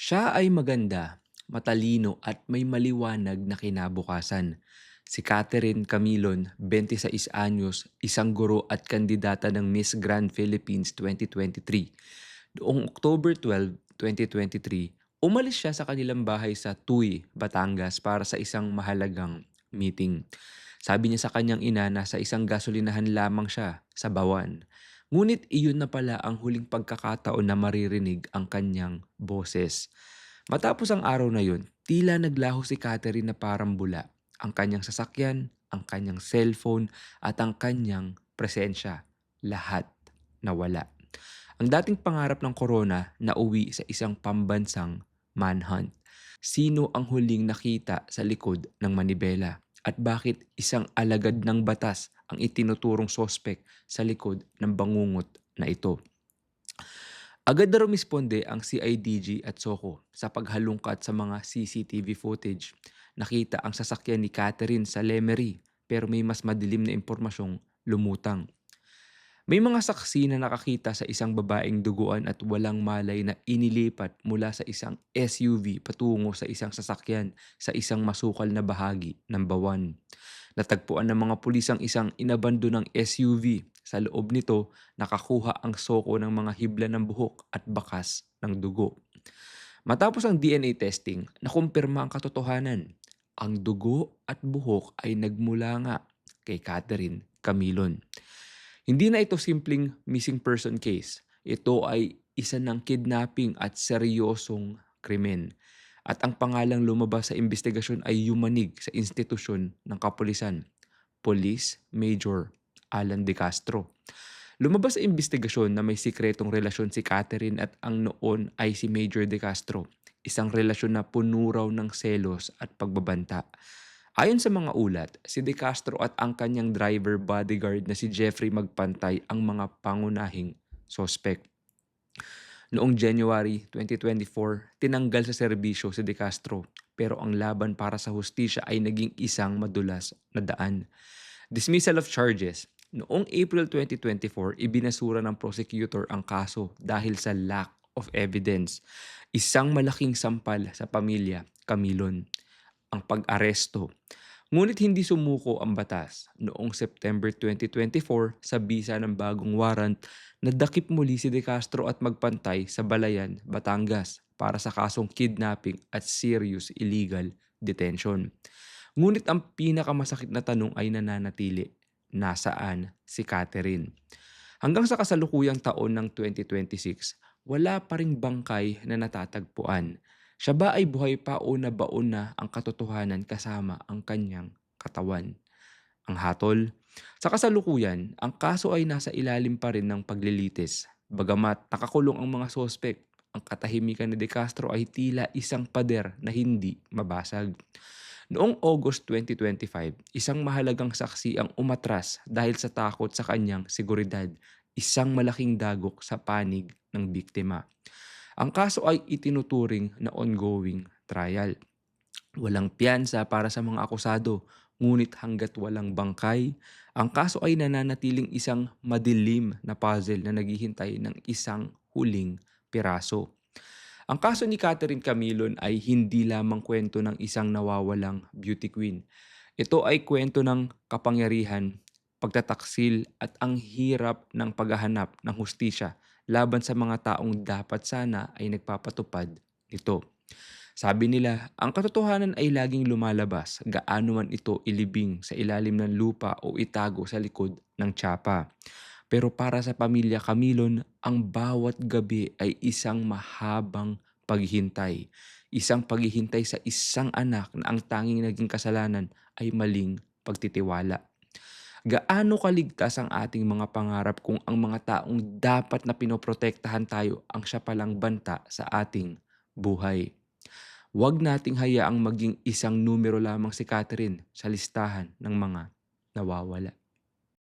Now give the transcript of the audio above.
Siya ay maganda, matalino at may maliwanag na kinabukasan. Si Catherine Camilon, 26 anyos, isang guro at kandidata ng Miss Grand Philippines 2023. Noong October 12, 2023, umalis siya sa kanilang bahay sa Tuy, Batangas para sa isang mahalagang meeting. Sabi niya sa kanyang ina na sa isang gasolinahan lamang siya sa Bawan. Ngunit iyon na pala ang huling pagkakataon na maririnig ang kanyang boses. Matapos ang araw na yun, tila naglaho si Catherine na parang bula. Ang kanyang sasakyan, ang kanyang cellphone, at ang kanyang presensya. Lahat nawala. Ang dating pangarap ng corona na uwi sa isang pambansang manhunt. Sino ang huling nakita sa likod ng manibela? At bakit isang alagad ng batas ang itinuturong sospek sa likod ng bangungot na ito? Agad na rumisponde ang CIDG at SOCO sa paghalungkat sa mga CCTV footage. Nakita ang sasakyan ni Catherine sa Lemery pero may mas madilim na impormasyong lumutang. May mga saksi na nakakita sa isang babaeng duguan at walang malay na inilipat mula sa isang SUV patungo sa isang sasakyan sa isang masukal na bahagi ng Bawan. Natagpuan ng mga pulis ang isang inabandonang SUV. Sa loob nito, nakakuha ang soko ng mga hibla ng buhok at bakas ng dugo. Matapos ang DNA testing, nakumpirma ang katotohanan. Ang dugo at buhok ay nagmula nga kay Catherine Camilon. Hindi na ito simpleng missing person case. Ito ay isa ng kidnapping at seryosong krimen. At ang pangalang lumabas sa investigasyon ay yumanig sa institusyon ng kapulisan, Police Major Alan De Castro. Lumabas sa investigasyon na may sikretong relasyon si Catherine at ang noon ay si Major De Castro. Isang relasyon na puno raw ng selos at pagbabanta. Ayon sa mga ulat, si De Castro at ang kanyang driver bodyguard na si Jeffrey Magpantay ang mga pangunahing sospek. Noong January 2024, tinanggal sa serbisyo si De Castro pero ang laban para sa hustisya ay naging isang madulas na daan. Dismissal of charges. Noong April 2024, ibinasura ng prosecutor ang kaso dahil sa lack of evidence. Isang malaking sampal sa pamilya, Camilon, ang pag-aresto. Ngunit hindi sumuko ang batas. Noong September 2024, sa bisa ng bagong warrant, nadakip muli si De Castro at Magpantay sa Balayan, Batangas para sa kasong kidnapping at serious illegal detention. Ngunit ang pinakamasakit na tanong ay nananatili. Nasaan si Catherine? Hanggang sa kasalukuyang taon ng 2026, wala pa ring bangkay na natatagpuan. Siya ba ay buhay pa o nabaon na ang katotohanan kasama ang kanyang katawan? Ang hatol, sa kasalukuyan, ang kaso ay nasa ilalim pa rin ng paglilitis. Bagamat nakakulong ang mga sospek, ang katahimikan ni De Castro ay tila isang pader na hindi mabasag. Noong August 2025, isang mahalagang saksi ang umatras dahil sa takot sa kanyang seguridad, isang malaking dagok sa panig ng biktima. Ang kaso ay itinuturing na ongoing trial. Walang piyansa para sa mga akusado, ngunit hanggat walang bangkay, ang kaso ay nananatiling isang madilim na puzzle na naghihintay ng isang huling piraso. Ang kaso ni Catherine Camilon ay hindi lamang kwento ng isang nawawalang beauty queen. Ito ay kwento ng kapangyarihan, pagtataksil at ang hirap ng paghahanap ng hustisya laban sa mga taong dapat sana ay nagpapatupad nito. Sabi nila, ang katotohanan ay laging lumalabas gaano man ito ilibing sa ilalim ng lupa o itago sa likod ng tsapa. Pero para sa pamilya Camilon, ang bawat gabi ay isang mahabang paghihintay. Isang paghihintay sa isang anak na ang tanging naging kasalanan ay maling pagtitiwala. Gaano kaligtas ang ating mga pangarap kung ang mga taong dapat na pinoprotektahan tayo ang siya palang banta sa ating buhay? Huwag nating hayaang maging isang numero lamang si Catherine sa listahan ng mga nawawala.